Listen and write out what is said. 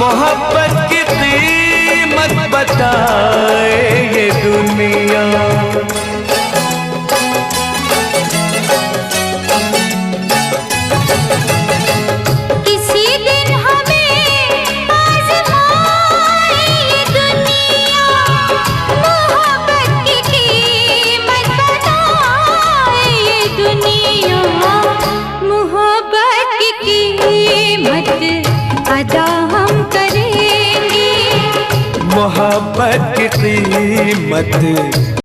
मोहब्बत की कीमत बताए ये दुनिया। किसी दिन हमें आज़माए ये दुनिया, मोहब्बत की कीमत बताए ये दुनिया। मोहब्बत की कीमत अदा हम करेंगे, मोहब्बत की कीमत